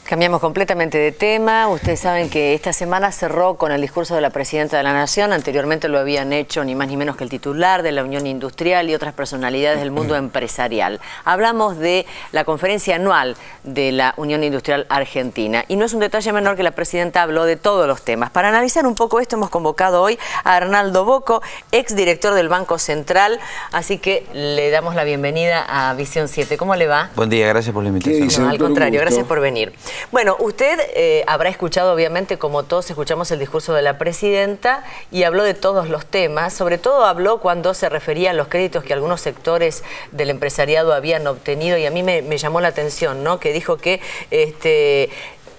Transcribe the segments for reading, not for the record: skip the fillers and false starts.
Cambiamos completamente de tema. Ustedes saben que esta semana cerró con el discurso de la Presidenta de la Nación. Anteriormente lo habían hecho ni más ni menos que el titular de la Unión Industrial y otras personalidades del mundo empresarial. Hablamos de la conferencia anual de la Unión Industrial Argentina. Y no es un detalle menor que la Presidenta habló de todos los temas. Para analizar un poco esto hemos convocado hoy a Arnaldo Bocco, exdirector del Banco Central. Así que le damos la bienvenida a Visión 7. ¿Cómo le va? Buen día, gracias por la invitación. No, al contrario, gracias por venir. Bueno, usted habrá escuchado, obviamente, como todos escuchamos el discurso de la Presidenta y habló de todos los temas. Sobre todo habló cuando se refería a los créditos que algunos sectores del empresariado habían obtenido y a mí me llamó la atención, ¿no? Que dijo que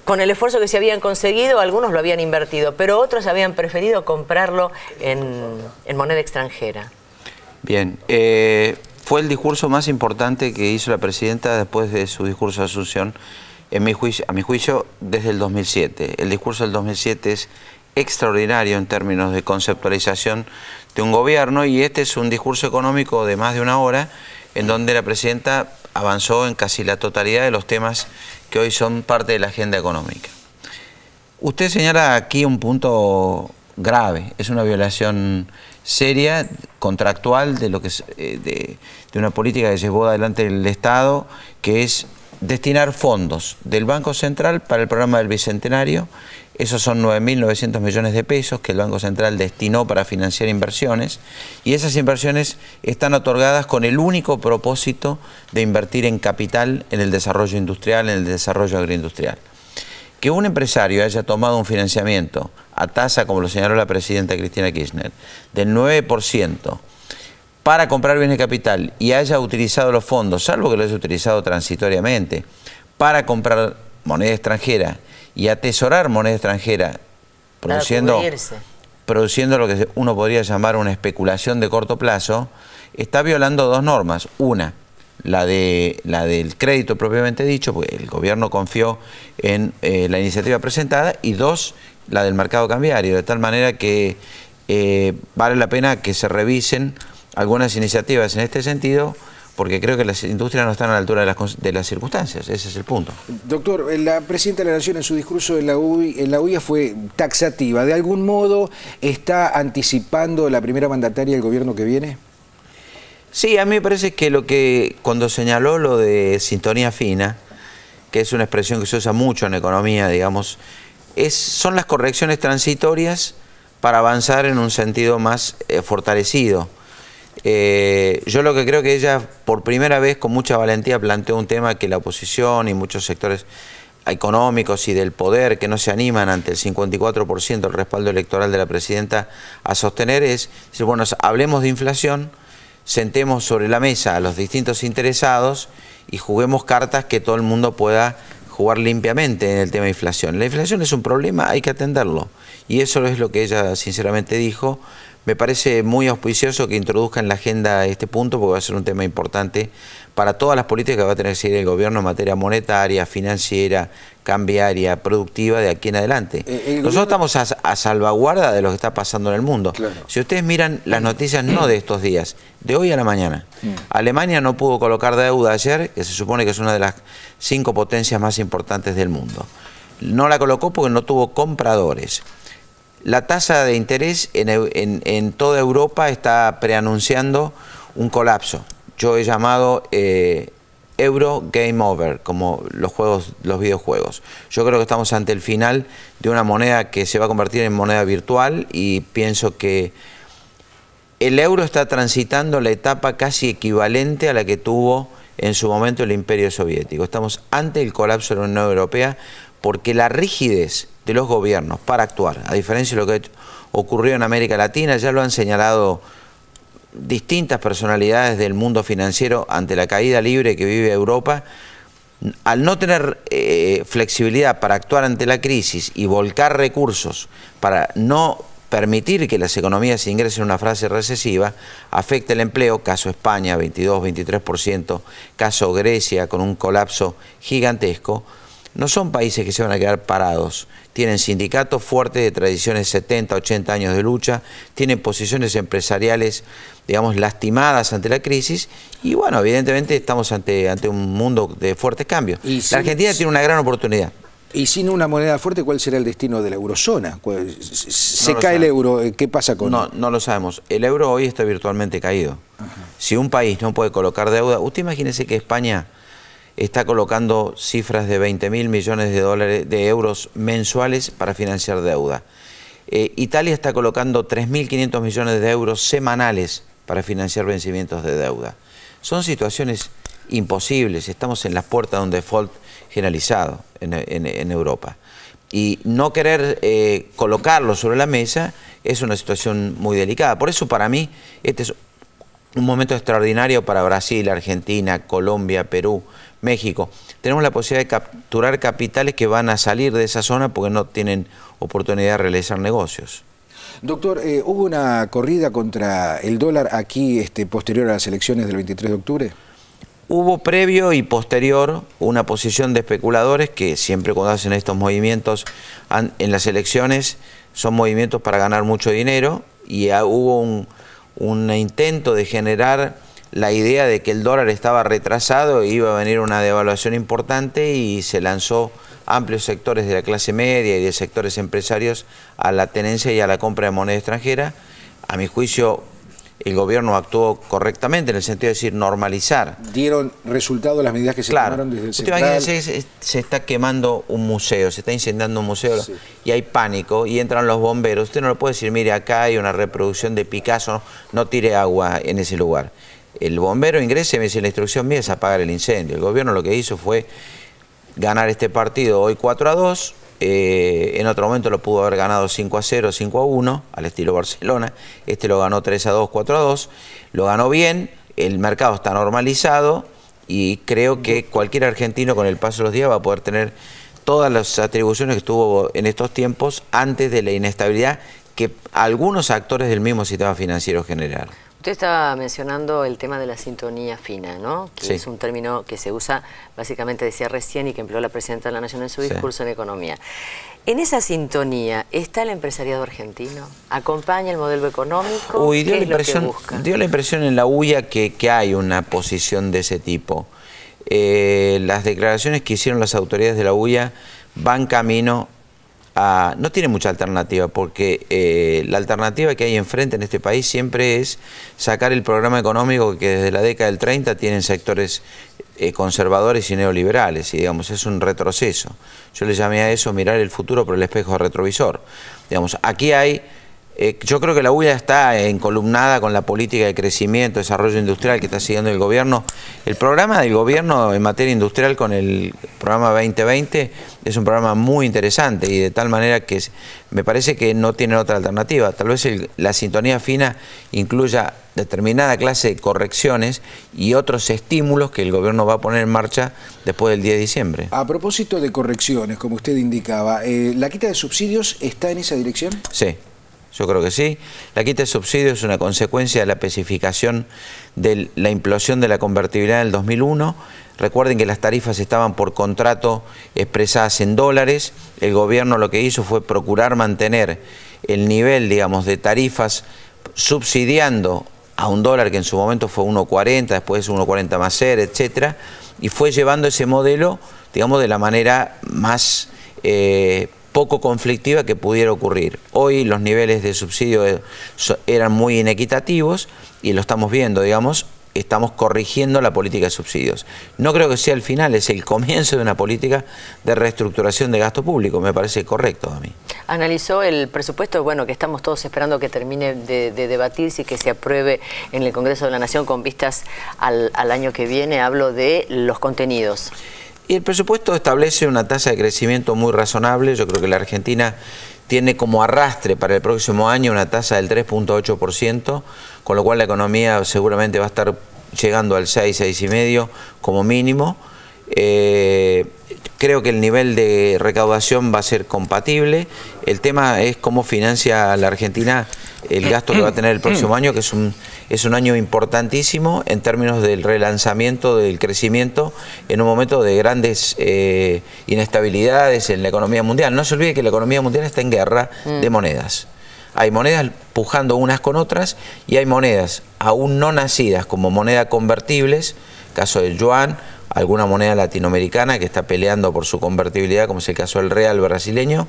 con el esfuerzo que se habían conseguido, algunos lo habían invertido, pero otros habían preferido comprarlo en moneda extranjera. Bien, fue el discurso más importante que hizo la Presidenta después de su discurso de Asunción, a mi juicio, desde el 2007. El discurso del 2007 es extraordinario en términos de conceptualización de un gobierno y este es un discurso económico de más de una hora en donde la Presidenta avanzó en casi la totalidad de los temas que hoy son parte de la agenda económica. Usted señala aquí un punto grave, es una violación seria, contractual de lo que es, de una política que llevó adelante el Estado, que es destinar fondos del Banco Central para el programa del Bicentenario. Esos son 9.900 millones de pesos que el Banco Central destinó para financiar inversiones y esas inversiones están otorgadas con el único propósito de invertir en capital, en el desarrollo industrial, en el desarrollo agroindustrial. Que un empresario haya tomado un financiamiento a tasa, como lo señaló la Presidenta Cristina Kirchner, del 9%, para comprar bienes de capital y haya utilizado los fondos, salvo que lo haya utilizado transitoriamente, para comprar moneda extranjera y atesorar moneda extranjera, produciendo lo que uno podría llamar una especulación de corto plazo, está violando dos normas. Una, la del crédito propiamente dicho, porque el gobierno confió en la iniciativa presentada, y dos, la del mercado cambiario, de tal manera que vale la pena que se revisen algunas iniciativas en este sentido, porque creo que las industrias no están a la altura de las circunstancias. Ese es el punto. Doctor, la Presidenta de la Nación en su discurso en la UIA fue taxativa. ¿De algún modo está anticipando la primera mandataria del gobierno que viene? Sí, a mí me parece que cuando señaló lo de sintonía fina, que es una expresión que se usa mucho en economía, digamos, son las correcciones transitorias para avanzar en un sentido más fortalecido. Yo lo que creo que ella por primera vez con mucha valentía planteó un tema que la oposición y muchos sectores económicos y del poder que no se animan ante el 54% del respaldo electoral de la Presidenta a sostener es decir, bueno, hablemos de inflación, sentemos sobre la mesa a los distintos interesados y juguemos cartas que todo el mundo pueda jugar limpiamente en el tema de inflación. La inflación es un problema, hay que atenderlo y eso es lo que ella sinceramente dijo. Me parece muy auspicioso que introduzca en la agenda este punto porque va a ser un tema importante para todas las políticas que va a tener que seguir el gobierno en materia monetaria, financiera, cambiaria, productiva de aquí en adelante. Nosotros estamos a salvaguarda de lo que está pasando en el mundo. Claro. Si ustedes miran las noticias no de estos días, de hoy a la mañana. Alemania no pudo colocar deuda ayer, que se supone que es una de las 5 potencias más importantes del mundo. No la colocó porque no tuvo compradores. La tasa de interés en toda Europa está preanunciando un colapso. Yo he llamado Euro Game Over, como los videojuegos. Yo creo que estamos ante el final de una moneda que se va a convertir en moneda virtual y pienso que el euro está transitando la etapa casi equivalente a la que tuvo en su momento el Imperio Soviético. Estamos ante el colapso de la Unión Europea porque la rigidez de los gobiernos para actuar, a diferencia de lo que ocurrió en América Latina, ya lo han señalado distintas personalidades del mundo financiero ante la caída libre que vive Europa, al no tener flexibilidad para actuar ante la crisis y volcar recursos para no permitir que las economías ingresen en una fase recesiva, afecta el empleo, caso España 22, 23%, caso Grecia con un colapso gigantesco. No son países que se van a quedar parados, tienen sindicatos fuertes de tradiciones 70, 80 años de lucha, tienen posiciones empresariales, digamos, lastimadas ante la crisis y bueno, evidentemente estamos ante un mundo de fuertes cambios. La Argentina tiene una gran oportunidad. Y sin una moneda fuerte, ¿cuál será el destino de la eurozona? Se cae el euro, ¿qué pasa con él? No lo sabemos. El euro hoy está virtualmente caído. Ajá. Si un país no puede colocar deuda, usted imagínese que España está colocando cifras de 20.000 millones de euros mensuales para financiar deuda. Italia está colocando 3.500 millones de euros semanales para financiar vencimientos de deuda. Son situaciones imposibles, estamos en las puertas de un default generalizado en Europa. Y no querer colocarlo sobre la mesa es una situación muy delicada. Por eso para mí este es un momento extraordinario para Brasil, Argentina, Colombia, Perú, México. Tenemos la posibilidad de capturar capitales que van a salir de esa zona porque no tienen oportunidad de realizar negocios. Doctor, ¿hubo una corrida contra el dólar aquí posterior a las elecciones del 23 de octubre? Hubo previo y posterior una posición de especuladores que siempre cuando hacen estos movimientos en las elecciones son movimientos para ganar mucho dinero y hubo un intento de generar la idea de que el dólar estaba retrasado e iba a venir una devaluación importante y se lanzó amplios sectores de la clase media y de sectores empresarios a la tenencia y a la compra de moneda extranjera. A mi juicio, el gobierno actuó correctamente en el sentido de decir normalizar. ¿Dieron resultado las medidas que se tomaron desde el central? Imagínense, se está quemando un museo, se está incendiando un museo sí. Y hay pánico y entran los bomberos. Usted no le puede decir, mire, acá hay una reproducción de Picasso, no tire agua en ese lugar. El bombero ingresa y me dice, la instrucción mía es apagar el incendio. El gobierno lo que hizo fue ganar este partido hoy 4-2, en otro momento lo pudo haber ganado 5-0, 5-1, al estilo Barcelona, este lo ganó 3-2, 4-2, lo ganó bien, el mercado está normalizado y creo que cualquier argentino con el paso de los días va a poder tener todas las atribuciones que tuvo en estos tiempos antes de la inestabilidad que algunos actores del mismo sistema financiero general. Usted estaba mencionando el tema de la sintonía fina, ¿no? Que sí. Es un término que se usa, básicamente decía recién, y que empleó la Presidenta de la Nación en su discurso en Economía. En esa sintonía, ¿está el empresariado argentino? ¿Acompaña el modelo económico? Uy, ¿Qué es lo que busca? Dio la impresión en la UIA que hay una posición de ese tipo. Las declaraciones que hicieron las autoridades de la UIA van camino a... No tiene mucha alternativa, porque la alternativa que hay enfrente en este país siempre es sacar el programa económico que desde la década del 30 tienen sectores conservadores y neoliberales, y digamos, es un retroceso. Yo le llamé a eso mirar el futuro por el espejo retrovisor. Digamos, aquí hay... yo creo que la UIA está encolumnada con la política de crecimiento, desarrollo industrial que está siguiendo el gobierno. El programa del gobierno en materia industrial con el programa 2020 es un programa muy interesante y de tal manera que me parece que no tiene otra alternativa. Tal vez la sintonía fina incluya determinada clase de correcciones y otros estímulos que el gobierno va a poner en marcha después del 10 de diciembre. A propósito de correcciones, como usted indicaba, ¿la quita de subsidios está en esa dirección? Sí. Yo creo que sí. La quita de subsidios es una consecuencia de la especificación de la implosión de la convertibilidad en el 2001. Recuerden que las tarifas estaban por contrato expresadas en dólares. El gobierno lo que hizo fue procurar mantener el nivel, digamos, de tarifas subsidiando a un dólar que en su momento fue 1.40, después 1.40 más ser, etcétera, y fue llevando ese modelo, digamos, de la manera más poco conflictiva que pudiera ocurrir. Hoy los niveles de subsidio eran muy inequitativos y lo estamos viendo, digamos, estamos corrigiendo la política de subsidios. No creo que sea el final, es el comienzo de una política de reestructuración de gasto público, me parece correcto a mí. Analizó el presupuesto, bueno, que estamos todos esperando que termine de debatirse y que se apruebe en el Congreso de la Nación con vistas al año que viene. Hablo de los contenidos. Y el presupuesto establece una tasa de crecimiento muy razonable. Yo creo que la Argentina tiene como arrastre para el próximo año una tasa del 3.8%, con lo cual la economía seguramente va a estar llegando al 6, 6,5% como mínimo. Creo que el nivel de recaudación va a ser compatible. El tema es cómo financia la Argentina el gasto que va a tener el próximo año, que es un año importantísimo en términos del relanzamiento del crecimiento en un momento de grandes inestabilidades en la economía mundial. No se olvide que la economía mundial está en guerra de monedas. Hay monedas pujando unas con otras y hay monedas aún no nacidas como monedas convertibles, caso del yuan, alguna moneda latinoamericana que está peleando por su convertibilidad, como es el caso del real brasileño.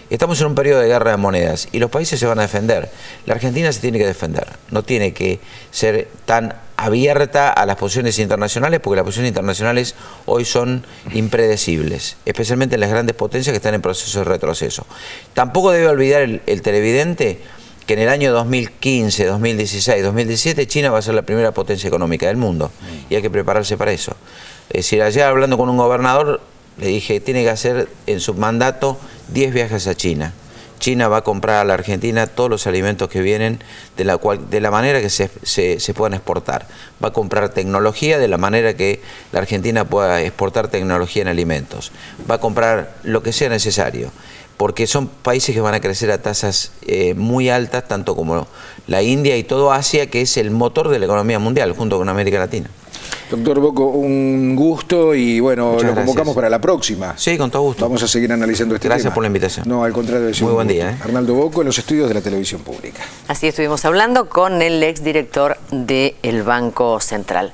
Estamos en un periodo de guerra de monedas y los países se van a defender. La Argentina se tiene que defender, no tiene que ser tan abierta a las posiciones internacionales, porque las posiciones internacionales hoy son impredecibles, especialmente las grandes potencias que están en proceso de retroceso. Tampoco debe olvidar el televidente que en el año 2015, 2016, 2017 China va a ser la primera potencia económica del mundo y hay que prepararse para eso. Es decir, ayer hablando con un gobernador le dije, tiene que hacer en su mandato 10 viajes a China. China va a comprar a la Argentina todos los alimentos que vienen de la manera que se puedan exportar. Va a comprar tecnología de la manera que la Argentina pueda exportar tecnología en alimentos. Va a comprar lo que sea necesario, porque son países que van a crecer a tasas muy altas, tanto como la India y todo Asia, que es el motor de la economía mundial, junto con América Latina. Doctor Bocco, un gusto y bueno, Muchas lo convocamos gracias. para la próxima. Sí, con todo gusto. Vamos a seguir analizando este tema. Gracias por la invitación. No, al contrario. Muy buen día. Arnaldo Bocco en los estudios de la televisión pública. Así estuvimos hablando con el exdirector del Banco Central.